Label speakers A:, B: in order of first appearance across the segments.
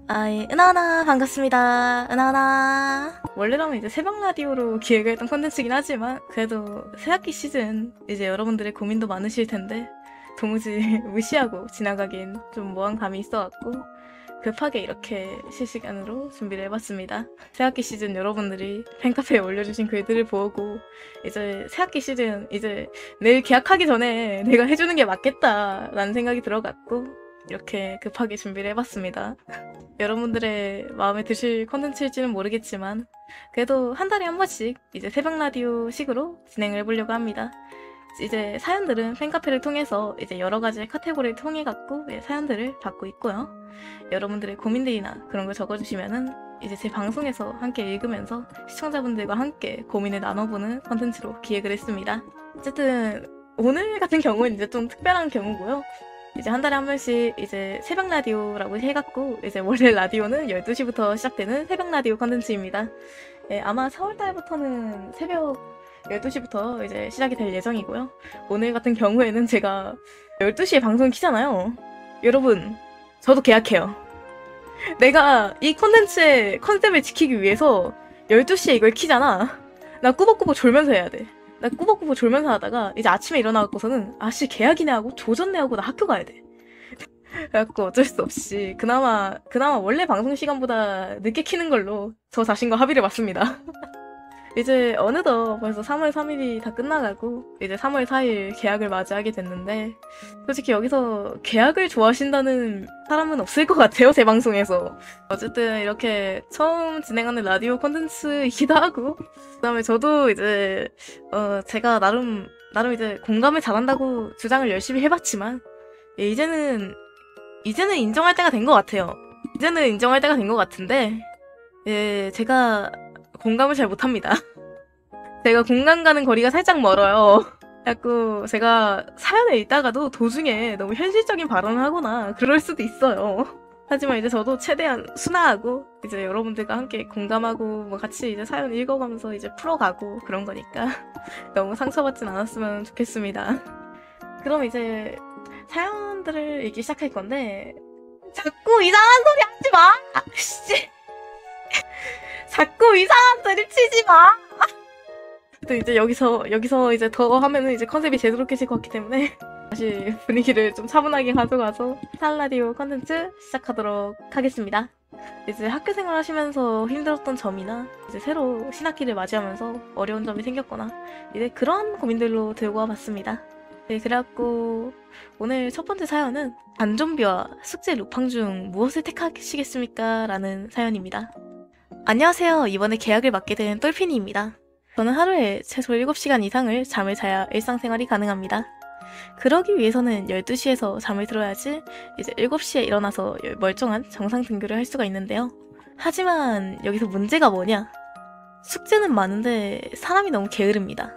A: 예, 은하은하 반갑습니다. 은하은하. 원래라면 이제 새벽 라디오로 기획을 했던 콘텐츠긴 하지만 그래도 새학기 시즌 이제 여러분들의 고민도 많으실 텐데 도무지 무시하고 지나가긴 좀 뭐한 감이 있어갖고 급하게 이렇게 실시간으로 준비를 해봤습니다. 새학기 시즌 여러분들이 팬카페에 올려주신 글들을 보고 이제 새학기 시즌 이제 내일 개학하기 전에 내가 해주는 게 맞겠다라는 생각이 들어갔고 이렇게 급하게 준비를 해봤습니다. 여러분들의 마음에 드실 컨텐츠일지는 모르겠지만 그래도 한 달에 한 번씩 이제 새벽 라디오 식으로 진행을 해보려고 합니다. 이제 사연들은 팬카페를 통해서 이제 여러 가지 카테고리를 통해 갖고 사연들을 받고 있고요. 여러분들의 고민들이나 그런 걸 적어주시면은 이제 제 방송에서 함께 읽으면서 시청자분들과 함께 고민을 나눠보는 컨텐츠로 기획을 했습니다. 어쨌든 오늘 같은 경우는 이제 좀 특별한 경우고요. 이제 한 달에 한 번씩 이제 새벽 라디오라고 해갖고 이제 원래 라디오는 12시부터 시작되는 새벽 라디오 컨텐츠입니다. 아마 4월달부터는 새벽 12시부터 이제 시작이 될 예정이고요. 오늘 같은 경우에는 제가 12시에 방송 키잖아요. 여러분, 저도 계약해요. 내가 이 컨텐츠의 컨셉을 지키기 위해서 12시에 이걸 키잖아. 나 꾸벅꾸벅 졸면서 해야 돼. 나 꾸벅꾸벅 졸면서 하다가 이제 아침에 일어나갖고서는 아씨 계약이네 하고 조졌네 하고 나 학교 가야 돼. 그래갖고 어쩔 수 없이 그나마 원래 방송 시간보다 늦게 키는 걸로 저 자신과 합의를 봤습니다. 이제 어느덧 벌써 3월 3일이 다 끝나가고 이제 3월 4일 개학을 맞이하게 됐는데 솔직히 여기서 개학을 좋아하신다는 사람은 없을 것 같아요, 제 방송에서. 어쨌든 이렇게 처음 진행하는 라디오 콘텐츠이기도 하고 그다음에 저도 이제 제가 나름 이제 공감을 잘한다고 주장을 열심히 해봤지만 이제는 인정할 때가 된 것 같아요. 이제는 인정할 때가 된 것 같은데 제가 공감을 잘 못합니다. 제가 공감 가는 거리가 살짝 멀어요. 자꾸 제가 사연을 읽다가도 도중에 너무 현실적인 발언을 하거나 그럴 수도 있어요. 하지만 이제 저도 최대한 순화하고 이제 여러분들과 함께 공감하고 뭐 같이 이제 사연 읽어가면서 이제 풀어가고 그런 거니까 너무 상처받진 않았으면 좋겠습니다. 그럼 이제 사연들을 읽기 시작할 건데 자꾸 이상한 소리 하지 마! 씨. 자꾸 이상한 소리 치지 마! 또 이제 여기서 이제 더 하면은 이제 컨셉이 제대로 깨질 것 같기 때문에 다시 분위기를 좀 차분하게 가져가서 살라디오 컨텐츠 시작하도록 하겠습니다. 이제 학교 생활 하시면서 힘들었던 점이나 이제 새로 신학기를 맞이하면서 어려운 점이 생겼거나 이제 그런 고민들로 들고 와봤습니다. 네, 그래갖고 오늘 첫 번째 사연은 반좀비와 숙제 루팡 중 무엇을 택하시겠습니까? 라는 사연입니다. 안녕하세요. 이번에 계약을 맡게 된 똘피니입니다. 저는 하루에 최소 7시간 이상을 잠을 자야 일상생활이 가능합니다. 그러기 위해서는 12시에서 잠을 들어야지 이제 7시에 일어나서 멀쩡한 정상 등교를 할 수가 있는데요. 하지만 여기서 문제가 뭐냐? 숙제는 많은데 사람이 너무 게으릅니다.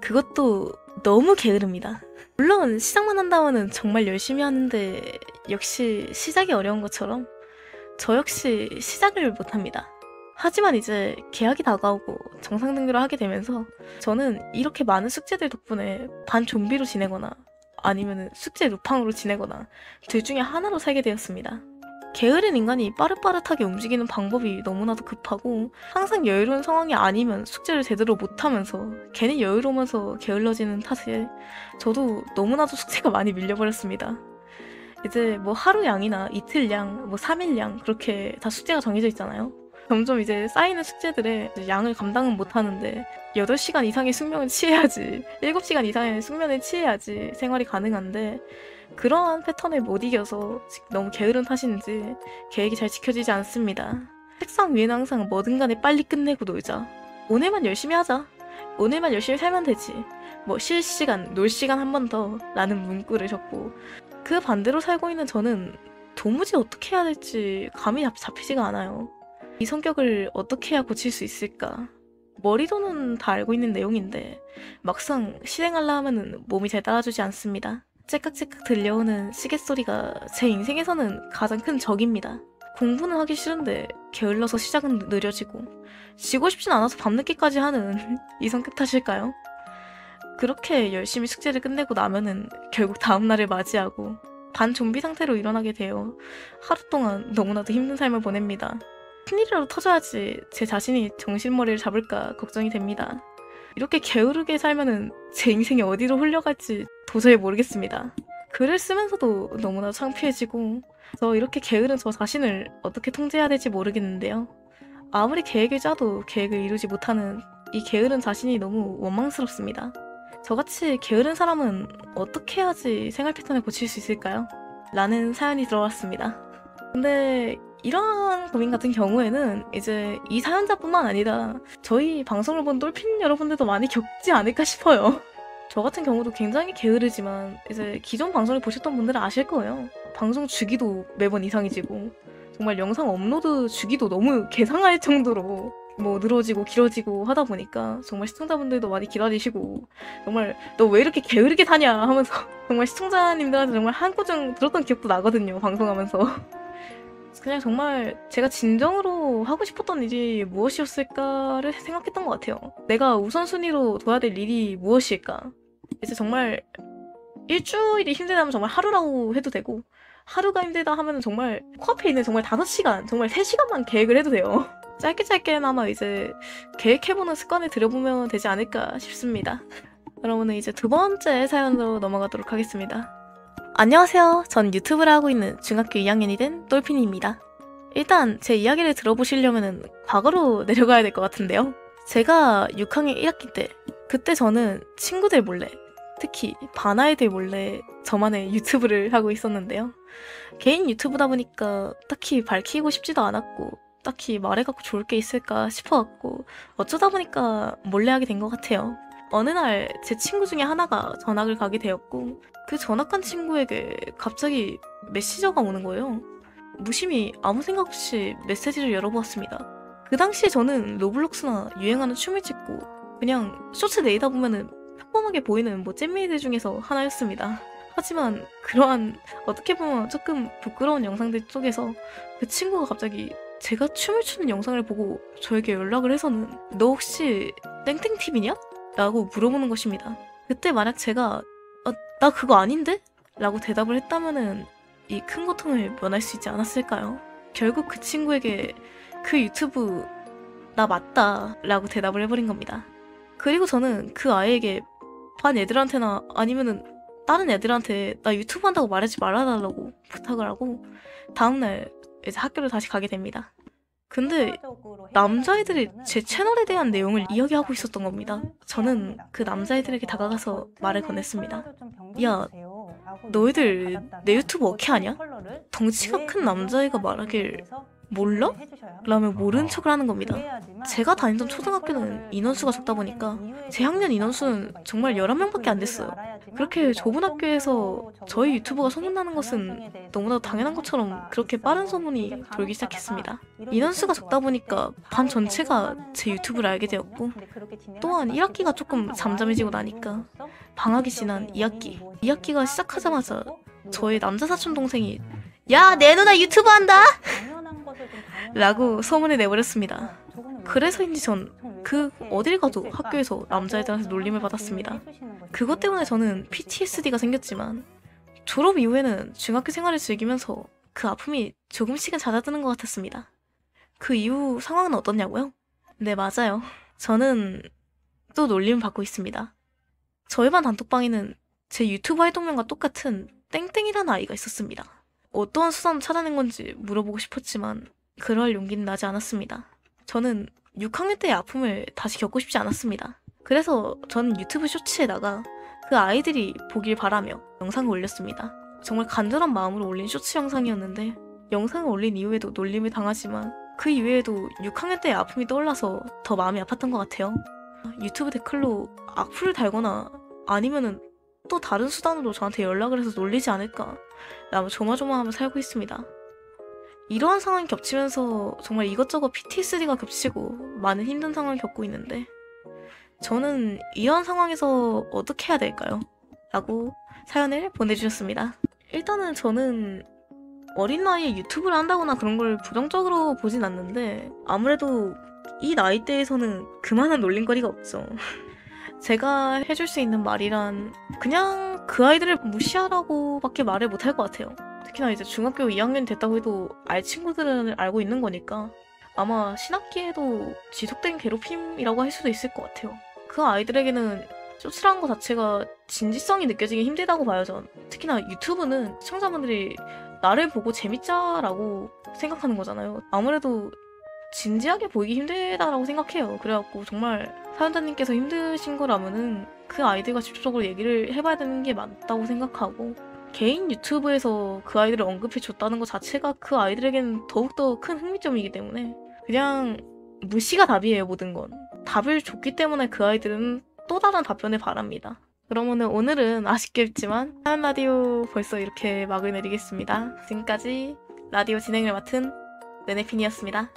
A: 그것도 너무 게으릅니다. 물론 시작만 한다면은 정말 열심히 하는데 역시 시작이 어려운 것처럼 저 역시 시작을 못합니다. 하지만 이제 개학이 다가오고 정상 등교를 하게 되면서 저는 이렇게 많은 숙제들 덕분에 반 좀비로 지내거나 아니면 숙제 루팡으로 지내거나 둘 중에 하나로 살게 되었습니다. 게으른 인간이 빠릇빠릇하게 움직이는 방법이 너무나도 급하고 항상 여유로운 상황이 아니면 숙제를 제대로 못하면서 괜히 여유로우면서 게을러지는 탓에 저도 너무나도 숙제가 많이 밀려버렸습니다. 이제 뭐 하루 양이나 이틀 양, 뭐 3일 양 그렇게 다 숙제가 정해져 있잖아요. 점점 이제 쌓이는 숙제들의 양을 감당은 못하는데 8시간 이상의 숙면을 취해야지 7시간 이상의 숙면을 취해야지 생활이 가능한데 그러한 패턴을 못 이겨서 너무 게으른 탓인지 계획이 잘 지켜지지 않습니다. 책상 위에는 항상 뭐든 간에 빨리 끝내고 놀자. 오늘만 열심히 하자. 오늘만 열심히 살면 되지. 뭐 쉴 시간, 놀 시간 한 번 더 라는 문구를 적고 그 반대로 살고 있는 저는 도무지 어떻게 해야 될지 감이 잡히지가 않아요. 이 성격을 어떻게 해야 고칠 수 있을까? 머리로는 다 알고 있는 내용인데 막상 실행하려 하면은 몸이 잘 따라주지 않습니다. 째깍째깍 들려오는 시계 소리가 제 인생에서는 가장 큰 적입니다. 공부는 하기 싫은데 게을러서 시작은 느려지고 쉬고 싶진 않아서 밤늦게까지 하는 이 성격 탓일까요? 그렇게 열심히 숙제를 끝내고 나면은 결국 다음날을 맞이하고 반 좀비 상태로 일어나게 되어 하루 동안 너무나도 힘든 삶을 보냅니다. 큰일이라도 터져야지 제 자신이 정신머리를 잡을까 걱정이 됩니다. 이렇게 게으르게 살면은 제 인생이 어디로 흘러갈지 도저히 모르겠습니다. 글을 쓰면서도 너무나 창피해지고 이렇게 게으른 저 자신을 어떻게 통제해야 될지 모르겠는데요. 아무리 계획을 짜도 계획을 이루지 못하는 이 게으른 자신이 너무 원망스럽습니다. 저같이 게으른 사람은 어떻게 해야지 생활 패턴을 고칠 수 있을까요? 라는 사연이 들어왔습니다. 근데 이런 고민 같은 경우에는 이제 이 사연자뿐만 아니라 저희 방송을 본 똘핀 여러분들도 많이 겪지 않을까 싶어요. 저 같은 경우도 굉장히 게으르지만 이제 기존 방송을 보셨던 분들은 아실 거예요. 방송 주기도 매번 이상해지고 정말 영상 업로드 주기도 너무 계상할 정도로 뭐 늘어지고 길어지고 하다 보니까 정말 시청자분들도 많이 기다리시고 정말 너 왜 이렇게 게으르게 사냐 하면서 정말 시청자님들한테 정말 한구정 들었던 기억도 나거든요, 방송하면서. 그냥 정말 제가 진정으로 하고 싶었던 일이 무엇이었을까를 생각했던 것 같아요. 내가 우선순위로 둬야 될 일이 무엇일까? 이제 정말 일주일이 힘들다면 정말 하루라고 해도 되고, 하루가 힘들다 하면 정말 코앞에 있는 정말 5시간, 정말 3시간만 계획을 해도 돼요. 짧게나마 이제 계획해보는 습관을 들여보면 되지 않을까 싶습니다. 그러면 이제 두 번째 사연으로 넘어가도록 하겠습니다. 안녕하세요. 전 유튜브를 하고 있는 중학교 2학년이 된 똘핀입니다. 일단 제 이야기를 들어보시려면 과거로 내려가야 될 것 같은데요. 제가 6학년 1학기 때, 그때 저는 친구들 몰래, 특히 반 아이들 몰래 저만의 유튜브를 하고 있었는데요. 개인 유튜브다 보니까 딱히 밝히고 싶지도 않았고 딱히 말해갖고 좋을 게 있을까 싶어갖고 어쩌다 보니까 몰래 하게 된 것 같아요. 어느 날 제 친구 중에 하나가 전학을 가게 되었고 그 전학간 친구에게 갑자기 메시저가 오는 거예요. 무심히 아무 생각 없이 메시지를 열어보았습니다. 그 당시에 저는 로블록스나 유행하는 춤을 찍고 그냥 쇼츠 내리다 보면은 평범하게 보이는 뭐 잼미들 중에서 하나였습니다. 하지만 그러한 어떻게 보면 조금 부끄러운 영상들 속에서 그 친구가 갑자기 제가 춤을 추는 영상을 보고 저에게 연락을 해서는 너 혹시 땡땡TV냐? 라고 물어보는 것입니다. 그때 만약 제가 나 그거 아닌데? 라고 대답을 했다면은 이 큰 고통을 면할 수 있지 않았을까요? 결국 그 친구에게 그 유튜브 나 맞다 라고 대답을 해버린 겁니다. 그리고 저는 그 아이에게 반 애들한테나 아니면은 다른 애들한테 나 유튜브 한다고 말하지 말아달라고 부탁을 하고 다음날 이제 학교를 다시 가게 됩니다. 근데 남자애들이 제 채널에 대한 내용을 이야기하고 있었던 겁니다. 저는 그 남자애들에게 다가가서 말을 건넸습니다. 야, 너희들 내 유튜브 어떻게 하냐? 덩치가 큰 남자애가 말하길 몰라? 라며 모른 척을 하는 겁니다. 제가 다니던 초등학교는 인원수가 적다 보니까 제 학년 인원수는 정말 11명밖에 안 됐어요. 그렇게 좁은 학교에서 저희 유튜브가 소문나는 것은 너무나 당연한 것처럼 그렇게 빠른 소문이 돌기 시작했습니다. 인원수가 적다 보니까 반 전체가 제 유튜브를 알게 되었고 또한 1학기가 조금 잠잠해지고 나니까 방학이 지난 2학기가 시작하자마자 저의 남자 사촌 동생이 야, 내 누나 유튜브 한다! 라고 소문을 내버렸습니다. 그래서인지 전 그 어딜 가도 학교에서 남자애들한테 놀림을 받았습니다. 그것 때문에 저는 PTSD가 생겼지만 졸업 이후에는 중학교 생활을 즐기면서 그 아픔이 조금씩은 잦아드는 것 같았습니다. 그 이후 상황은 어떻냐고요? 네, 맞아요. 저는 또 놀림을 받고 있습니다. 저희 반 단톡방에는 제 유튜브 활동명과 똑같은 땡땡이라는 아이가 있었습니다. 어떠한 수단을 찾아낸 건지 물어보고 싶었지만 그럴 용기는 나지 않았습니다. 저는 6학년 때의 아픔을 다시 겪고 싶지 않았습니다. 그래서 저는 유튜브 쇼츠에다가 그 아이들이 보길 바라며 영상을 올렸습니다. 정말 간절한 마음으로 올린 쇼츠 영상이었는데 영상을 올린 이후에도 놀림을 당하지만 그 이후에도 6학년 때의 아픔이 떠올라서 더 마음이 아팠던 것 같아요. 유튜브 댓글로 악플을 달거나 아니면은 또 다른 수단으로 저한테 연락을 해서 놀리지 않을까 라며 조마조마하며 살고 있습니다. 이러한 상황이 겹치면서 정말 이것저것 PTSD가 겹치고 많은 힘든 상황을 겪고 있는데 저는 이런 상황에서 어떻게 해야 될까요? 라고 사연을 보내주셨습니다. 일단은 저는 어린 나이에 유튜브를 한다거나 그런 걸 부정적으로 보진 않는데 아무래도 이 나이대에서는 그만한 놀림거리가 없죠. 제가 해줄 수 있는 말이란 그냥 그 아이들을 무시하라고밖에 말을 못할 것 같아요. 특히나 이제 중학교 2학년 됐다고 해도 알 친구들은 알고 있는 거니까 아마 신학기에도 지속된 괴롭힘이라고 할 수도 있을 것 같아요. 그 아이들에게는 쫓으라는 것 자체가 진지성이 느껴지기 힘들다고 봐요, 전. 특히나 유튜브는 시청자분들이 나를 보고 재밌자라고 생각하는 거잖아요. 아무래도 진지하게 보이기 힘들다라고 생각해요. 그래갖고 정말 사연자님께서 힘드신 거라면은 그 아이들과 직접적으로 얘기를 해봐야 되는 게 맞다고 생각하고, 개인 유튜브에서 그 아이들을 언급해줬다는 것 자체가 그 아이들에겐 더욱더 큰 흥미점이기 때문에 그냥 무시가 답이에요, 모든 건. 답을 줬기 때문에 그 아이들은 또 다른 답변을 바랍니다. 그러면은 오늘은 아쉽겠지만 사연 라디오 벌써 이렇게 막을 내리겠습니다. 지금까지 라디오 진행을 맡은 네네핀이었습니다.